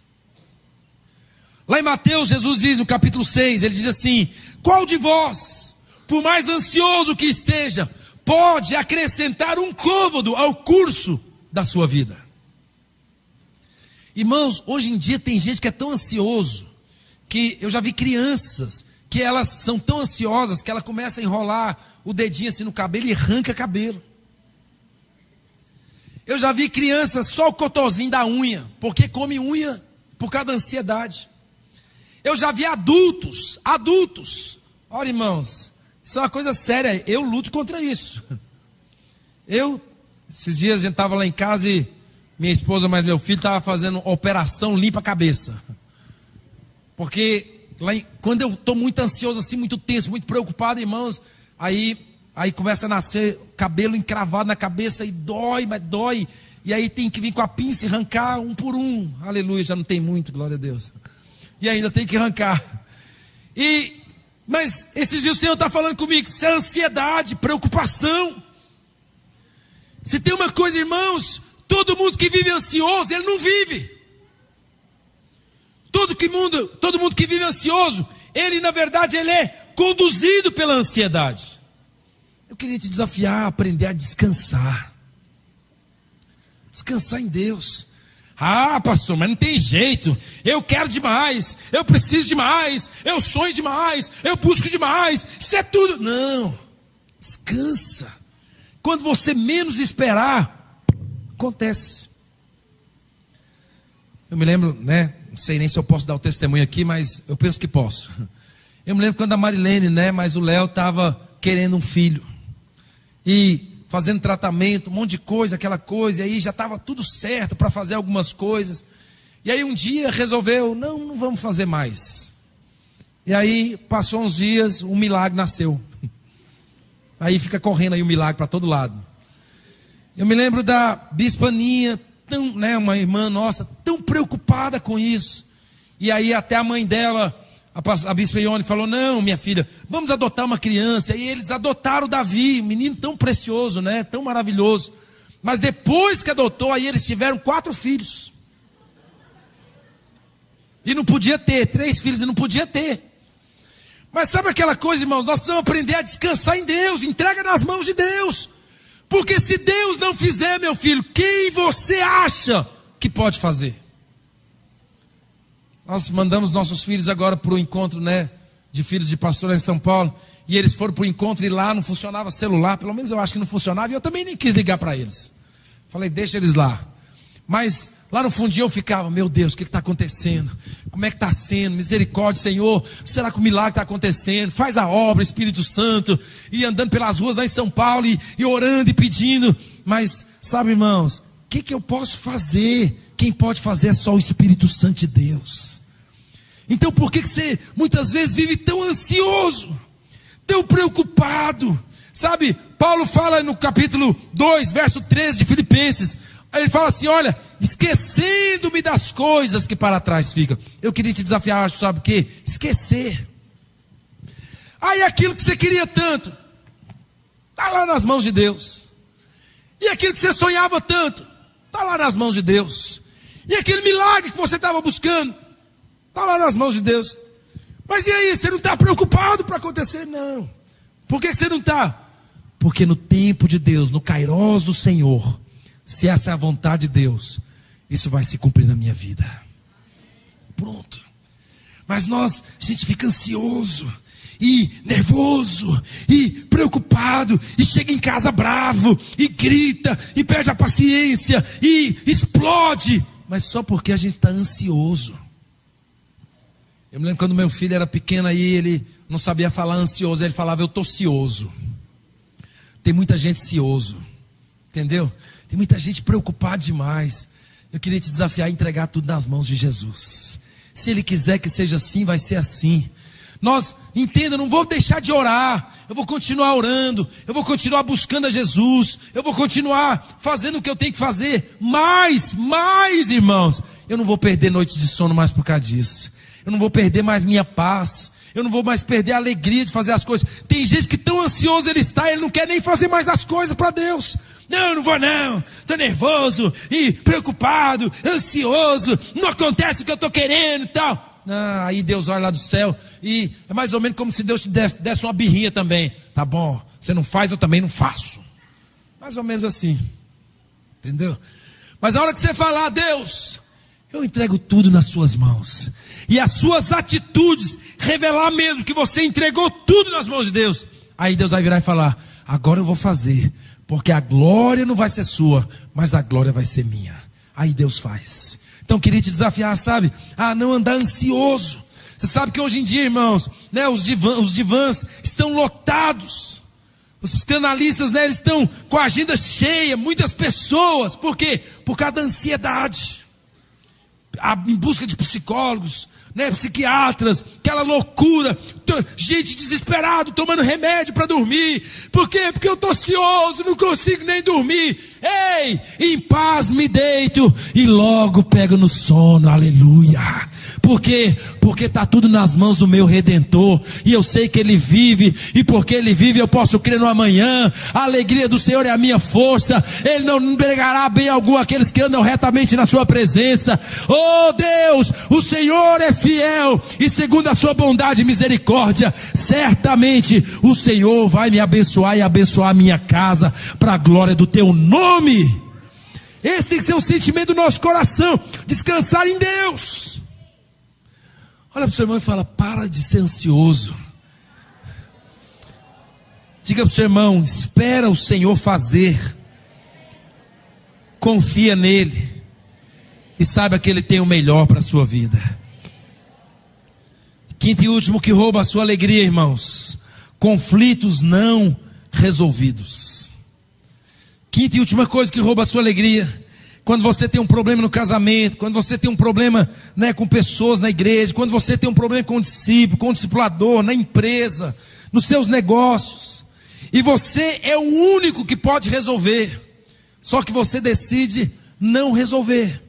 Speaker 1: Lá em Mateus, Jesus diz no capítulo 6, ele diz assim, qual de vós, por mais ansioso que esteja, pode acrescentar um côvado ao curso da sua vida? Irmãos, hoje em dia tem gente que é tão ansioso, que eu já vi crianças, que elas são tão ansiosas, que ela começa a enrolar o dedinho assim no cabelo e arranca cabelo. Eu já vi crianças só o cotozinho da unha, porque come unha por causa da ansiedade. Eu já vi adultos, olha irmãos, isso é uma coisa séria, eu luto contra isso. Esses dias a gente estava lá em casa e minha esposa mais meu filho estava fazendo operação limpa a cabeça. Porque quando eu estou muito ansioso, assim, muito tenso, muito preocupado, irmãos, aí começa a nascer cabelo encravado na cabeça e dói, mas dói. E aí tem que vir com a pinça e arrancar um por um. Aleluia, já não tem muito, glória a Deus. E ainda tem que arrancar. Mas esses dias o Senhor está falando comigo, isso é ansiedade, preocupação. Se tem uma coisa, irmãos, todo mundo que vive ansioso, ele não vive. Todo mundo que vive ansioso, ele na verdade ele é conduzido pela ansiedade. Eu queria te desafiar a aprender a descansar. Descansar em Deus. Ah, pastor, mas não tem jeito. Eu quero demais, eu preciso demais, eu sonho demais, eu busco demais. Isso é tudo. Não, descansa. Quando você menos esperar, acontece. Eu me lembro, né? Não sei nem se eu posso dar o testemunho aqui, mas eu penso que posso. Eu me lembro quando a Marilene, né? Mas o Léo estava querendo um filho. E fazendo tratamento, um monte de coisa, aquela coisa, e aí já estava tudo certo para fazer algumas coisas. E aí um dia resolveu, não vamos fazer mais. E aí passou uns dias, um milagre nasceu. Aí fica correndo aí o milagre para todo lado. Eu me lembro da Bispa Aninha, uma irmã nossa, tão preocupada com isso. E aí até a mãe dela, a Bispa Ione, falou, não, minha filha, vamos adotar uma criança. E eles adotaram o Davi, um menino tão precioso, né? Tão maravilhoso. Mas depois que adotou, aí eles tiveram 4 filhos. E não podia ter, 3 filhos e não podia ter. Mas sabe aquela coisa, irmãos, nós precisamos aprender a descansar em Deus, entrega nas mãos de Deus. Porque se Deus não fizer, meu filho, quem você acha que pode fazer? Nós mandamos nossos filhos agora para o encontro, né, de filhos de pastor em São Paulo. E eles foram para o encontro e lá não funcionava celular. Pelo menos eu acho que não funcionava. E eu também nem quis ligar para eles. Falei, deixa eles lá. Mas lá no fundinho eu ficava, meu Deus, o que está acontecendo? Como é que está sendo? Misericórdia, Senhor. Será que o milagre está acontecendo? Faz a obra, Espírito Santo. E andando pelas ruas lá em São Paulo e orando e pedindo. Mas, sabe, irmãos, o que eu posso fazer? Quem pode fazer é só o Espírito Santo de Deus. Então por que você muitas vezes vive tão ansioso, tão preocupado? Sabe, Paulo fala no capítulo 2, verso 13 de Filipenses. Ele fala assim, olha, esquecendo-me das coisas que para trás ficam. Eu queria te desafiar, sabe o quê? Esquecer. Aí aquilo que você queria tanto, está lá nas mãos de Deus. E aquilo que você sonhava tanto, está lá nas mãos de Deus. E aquele milagre que você estava buscando, está lá nas mãos de Deus. Mas e aí, você não está preocupado para acontecer? Não. Por que você não está? Porque no tempo de Deus, no kairós do Senhor, se essa é a vontade de Deus, isso vai se cumprir na minha vida. Pronto. Mas a gente fica ansioso e nervoso e preocupado e chega em casa bravo e grita e perde a paciência e explode, mas só porque a gente está ansioso. Eu me lembro quando meu filho era pequeno, aí ele não sabia falar ansioso, ele falava, eu estou cioso. Tem muita gente cioso, entendeu? Tem muita gente preocupada demais. Eu queria te desafiar a entregar tudo nas mãos de Jesus. Se Ele quiser que seja assim, vai ser assim. Entenda, eu não vou deixar de orar. Eu vou continuar orando. Eu vou continuar buscando a Jesus. Eu vou continuar fazendo o que eu tenho que fazer. Mais, irmãos. Eu não vou perder noites de sono mais por causa disso. Eu não vou perder mais minha paz. Eu não vou mais perder a alegria de fazer as coisas. Tem gente que tão ansioso ele não quer nem fazer mais as coisas para Deus. Não, não vou não, estou nervoso e preocupado, ansioso, não acontece o que eu estou querendo e tal. Aí Deus olha lá do céu e é mais ou menos como se Deus te desse uma birrinha também. Tá bom, você não faz, eu também não faço. Mais ou menos assim, entendeu? Mas a hora que você falar, Deus, eu entrego tudo nas suas mãos, e as suas atitudes revelar mesmo que você entregou tudo nas mãos de Deus, aí Deus vai virar e falar, agora eu vou fazer, porque a glória não vai ser sua, mas a glória vai ser minha. Aí Deus faz. Então queria te desafiar, sabe, a não andar ansioso. Você sabe que hoje em dia, irmãos, né, os divãs estão lotados. Os psicanalistas, né, eles estão com a agenda cheia, muitas pessoas. Por quê? Por causa da ansiedade. Em busca de psicólogos, né, psiquiatras, aquela loucura, gente desesperada, tomando remédio para dormir. Por quê? Porque eu estou ansioso, não consigo nem dormir. Ei, em paz me deito e logo pego no sono, aleluia. Por quê? Porque está tudo nas mãos do meu Redentor, e eu sei que Ele vive, e porque Ele vive eu posso crer no amanhã. A alegria do Senhor é a minha força. Ele não negará bem algum aqueles que andam retamente na sua presença. Oh Deus, o Senhor é fiel, e segundo a sua bondade e misericórdia, certamente o Senhor vai me abençoar e abençoar a minha casa, para a glória do teu nome. Esse tem que ser o sentimento do nosso coração, descansar em Deus. Olha para o seu irmão e fala: para de ser ansioso. Diga para o seu irmão: espera o Senhor fazer. Confia nele. E saiba que Ele tem o melhor para a sua vida. Quinto e último que rouba a sua alegria, irmãos: conflitos não resolvidos. Quinta e última coisa que rouba a sua alegria: quando você tem um problema no casamento, quando você tem um problema, né, com pessoas na igreja, quando você tem um problema com o discípulo, com o discipulador, na empresa, nos seus negócios, e você é o único que pode resolver, só que você decide não resolver.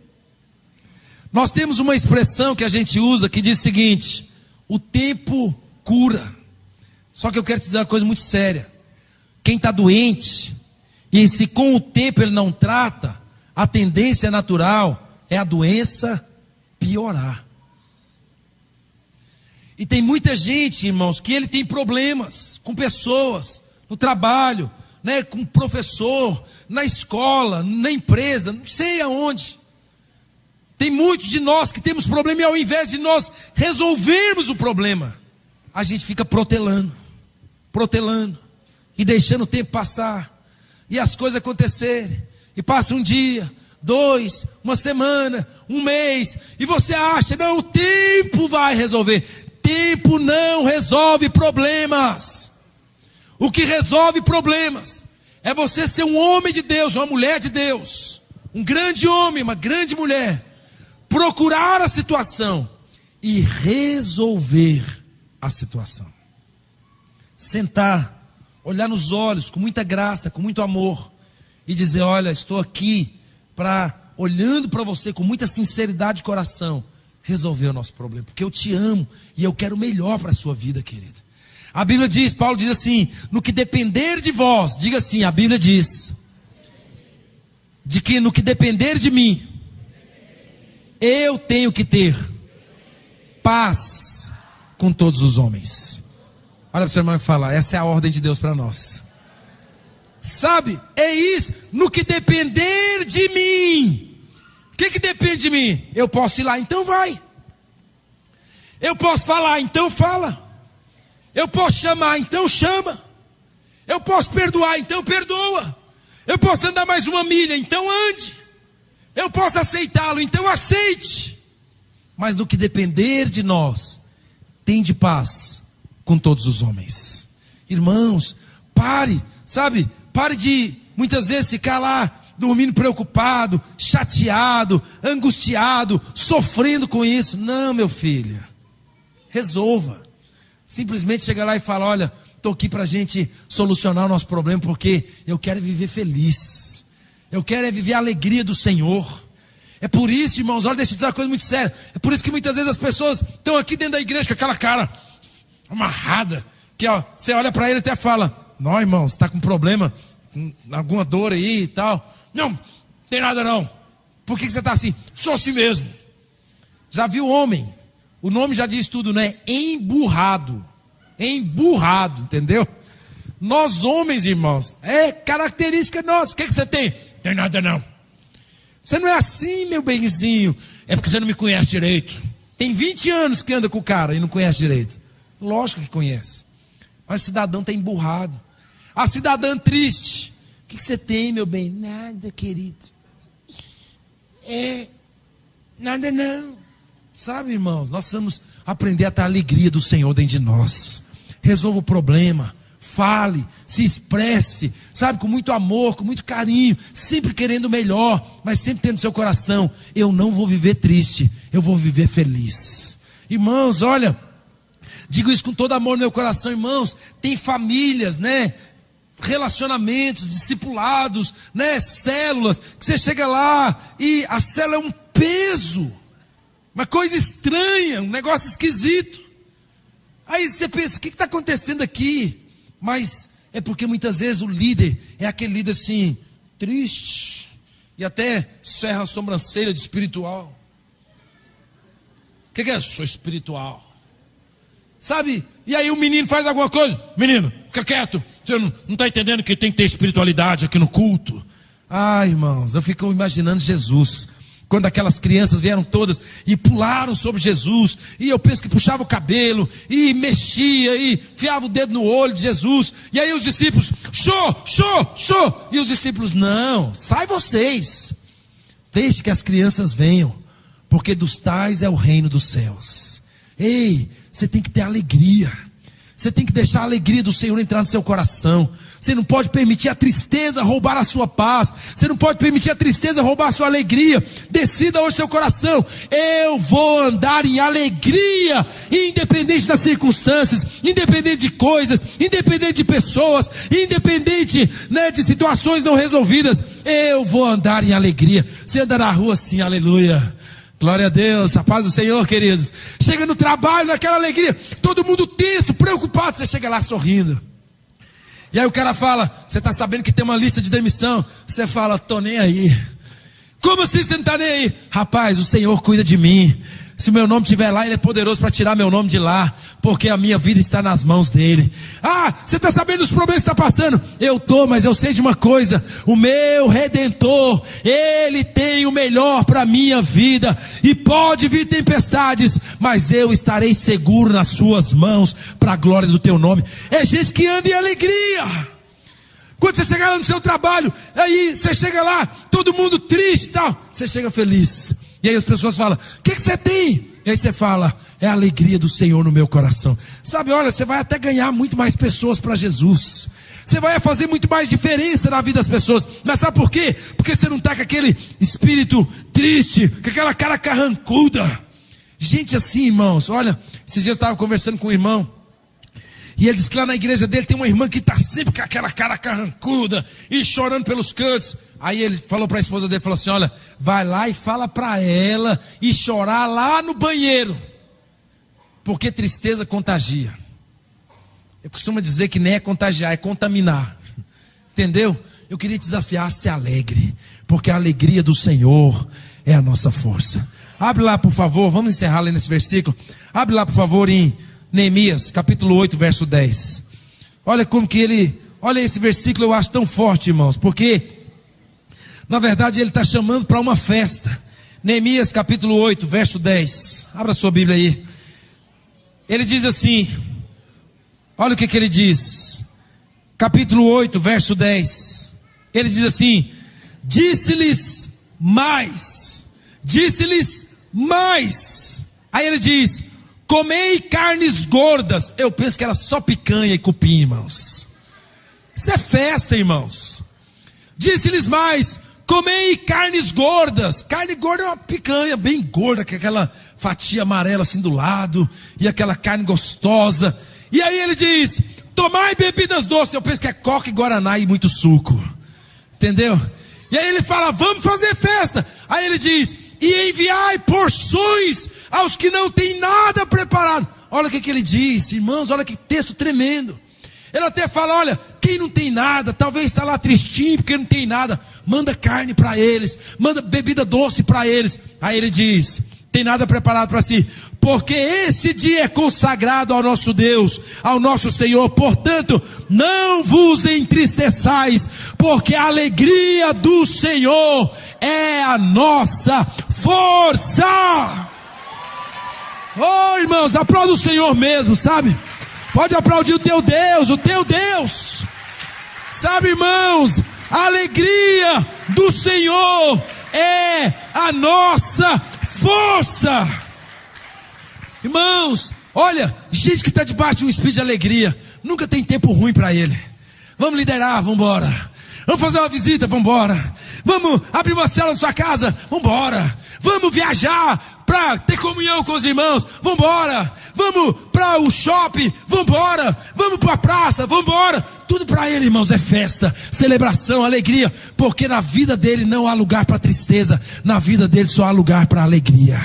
Speaker 1: Nós temos uma expressão que a gente usa que diz o seguinte: o tempo cura. Só que eu quero te dizer uma coisa muito séria: quem está doente, e se com o tempo ele não trata, a tendência natural é a doença piorar. E tem muita gente, irmãos, que ele tem problemas com pessoas, no trabalho, né, com professor, na escola, na empresa, não sei aonde. Tem muitos de nós que temos problema, e ao invés de nós resolvermos o problema, a gente fica protelando, e deixando o tempo passar, e as coisas acontecerem. E passa um dia, 2, uma semana, um mês, e você acha: não, o tempo vai resolver. Tempo não resolve problemas. O que resolve problemas é você ser um homem de Deus, uma mulher de Deus, um grande homem, uma grande mulher, procurar a situação e resolver a situação. Sentar, olhar nos olhos com muita graça, com muito amor, e dizer: olha, estou aqui olhando para você com muita sinceridade de coração, resolver o nosso problema, porque eu te amo e eu quero o melhor para a sua vida, querida. A Bíblia diz, Paulo diz assim: no que depender de vós, diga assim, a Bíblia diz, de que no que depender de mim, eu tenho que ter paz com todos os homens. Olha para o seu irmão e fala: essa é a ordem de Deus para nós. Sabe, é isso, no que depender de mim. O que depende de mim? Eu posso ir lá, então vai. Eu posso falar, então fala. Eu posso chamar, então chama. Eu posso perdoar, então perdoa. Eu posso andar mais uma milha, então ande. Eu posso aceitá-lo, então aceite. Mas no que depender de nós, tende paz com todos os homens. Irmãos, pare, sabe? Pare de, muitas vezes, ficar lá, dormindo preocupado, chateado, angustiado, sofrendo com isso. Não, meu filho, resolva. Simplesmente chega lá e fala: olha, estou aqui para a gente solucionar o nosso problema, porque eu quero viver feliz. Eu quero viver a alegria do Senhor. É por isso, irmãos, olha, deixa eu dizer uma coisa muito séria. É por isso que muitas vezes as pessoas estão aqui dentro da igreja com aquela cara amarrada, que ó, você olha para ele e até fala: não, irmão, você está com problema, alguma dor aí e tal. Não, tem nada não. Por que você está assim? Sou assim mesmo. Já viu o homem? O nome já diz tudo, né? Emburrado, entendeu? Nós homens, irmãos, é característica nossa. O que você tem? Tem nada não. Você não é assim, meu benzinho. É porque você não me conhece direito. Tem 20 anos que anda com o cara e não conhece direito. Lógico que conhece. Mas o cidadão está emburrado. A cidadã triste: o que você tem, meu bem? Nada, querido. Nada não. Sabe, irmãos, nós precisamos aprender a ter a alegria do Senhor dentro de nós. Resolva o problema, fale, se expresse, sabe, com muito amor, com muito carinho, sempre querendo o melhor, mas sempre tendo no seu coração: eu não vou viver triste, eu vou viver feliz. Irmãos, olha, digo isso com todo amor no meu coração, irmãos. Tem famílias, né? Relacionamentos, discipulados, né? Células, que você chega lá e a célula é um peso, uma coisa estranha, um negócio esquisito. Aí você pensa, o que está acontecendo aqui? Mas é porque muitas vezes o líder é aquele líder assim, triste, e até serra a sobrancelha de espiritual. O que é? Sou espiritual. Sabe? E aí o menino faz alguma coisa. Menino, fica quieto. Você não está entendendo que tem que ter espiritualidade aqui no culto. Ai, irmãos, eu fico imaginando Jesus, quando aquelas crianças vieram todas e pularam sobre Jesus, e eu penso que puxava o cabelo, e mexia, e enfiava o dedo no olho de Jesus, e aí os discípulos, show, e os discípulos, não, sai vocês, deixe que as crianças venham, porque dos tais é o reino dos céus. Ei, você tem que ter alegria, você tem que deixar a alegria do Senhor entrar no seu coração. Você não pode permitir a tristeza roubar a sua paz. Você não pode permitir a tristeza roubar a sua alegria. Decida hoje seu coração: eu vou andar em alegria, independente das circunstâncias, independente de coisas, independente de pessoas, independente, né, de situações não resolvidas. Eu vou andar em alegria. Você anda na rua assim, aleluia. Glória a Deus, a paz do Senhor, queridos. Chega no trabalho, naquela alegria, todo mundo tenso, preocupado. Você chega lá sorrindo. E aí o cara fala, você está sabendo que tem uma lista de demissão? Você fala, tô nem aí. Como assim você não está nem aí? Rapaz, o Senhor cuida de mim. Se meu nome estiver lá, Ele é poderoso para tirar meu nome de lá, porque a minha vida está nas mãos dEle. Ah, você está sabendo dos problemas que está passando? Eu estou, mas eu sei de uma coisa: o meu Redentor, Ele tem o melhor para a minha vida. E pode vir tempestades, mas eu estarei seguro nas suas mãos, para a glória do teu nome. É gente que anda em alegria. Quando você chegar lá no seu trabalho, aí você chega lá, todo mundo triste e tal, você chega feliz. E aí as pessoas falam, o que você tem? E aí você fala, é a alegria do Senhor no meu coração. Sabe, olha, você vai até ganhar muito mais pessoas para Jesus. Você vai fazer muito mais diferença na vida das pessoas. Mas sabe por quê? Porque você não está com aquele espírito triste, com aquela cara carrancuda. Gente assim, irmãos, olha, esses dias eu estava conversando com um irmão, e ele disse que lá na igreja dele tem uma irmã que está sempre com aquela cara carrancuda e chorando pelos cantos. Aí ele falou para a esposa dele, falou assim, olha, vai lá e fala para ela e chorar lá no banheiro, porque tristeza contagia. Eu costumo dizer que nem é contagiar, é contaminar. Entendeu? Eu queria te desafiar a ser alegre, porque a alegria do Senhor é a nossa força. Abre lá, por favor, vamos encerrar lendo esse versículo. Abre lá, por favor, em Neemias, capítulo 8, verso 10. Olha como que ele, olha esse versículo, eu acho tão forte, irmãos, porque na verdade ele está chamando para uma festa. Neemias capítulo 8, verso 10. Abra sua Bíblia aí. Ele diz assim, olha o que ele diz, capítulo 8, verso 10. Ele diz assim, disse-lhes mais. Aí ele diz, comei carnes gordas. Eu penso que era só picanha e cupim, irmãos. Isso é festa, irmãos. Disse-lhes mais, comei carnes gordas. Carne gorda é uma picanha bem gorda, com aquela fatia amarela assim do lado, e aquela carne gostosa. E aí ele diz, tomai bebidas doces. Eu penso que é coca e guaraná e muito suco. Entendeu? E aí ele fala, vamos fazer festa. Aí ele diz, e enviai porções aos que não têm nada preparado. Olha o que ele diz, irmãos, olha que texto tremendo. Ele até fala, olha, quem não tem nada, talvez está lá tristinho porque não tem nada, manda carne para eles, manda bebida doce para eles. Aí ele diz, tem nada preparado para si, porque esse dia é consagrado ao nosso Deus, ao nosso Senhor. Portanto, não vos entristeçais, porque a alegria do Senhor é a nossa força. Oh, irmãos, aplauda o Senhor mesmo, sabe? Pode aplaudir o teu Deus, sabe, irmãos, a alegria do Senhor é a nossa força. Irmãos, olha, gente que está debaixo de um espírito de alegria, nunca tem tempo ruim para ele. Vamos liderar, vamos embora. Vamos fazer uma visita, vamos embora. Vamos abrir uma célula na sua casa, vamos embora. Vamos viajar. para ter comunhão com os irmãos, vamos embora. Vamos para o shopping, vamos embora. Vamos para a praça, vamos embora. Tudo para ele, irmãos, é festa, celebração, alegria, porque na vida dele não há lugar para tristeza, na vida dele só há lugar para alegria.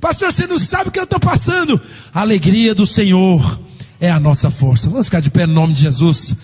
Speaker 1: Pastor, você não sabe o que eu estou passando. A alegria do Senhor é a nossa força. Vamos ficar de pé no nome de Jesus.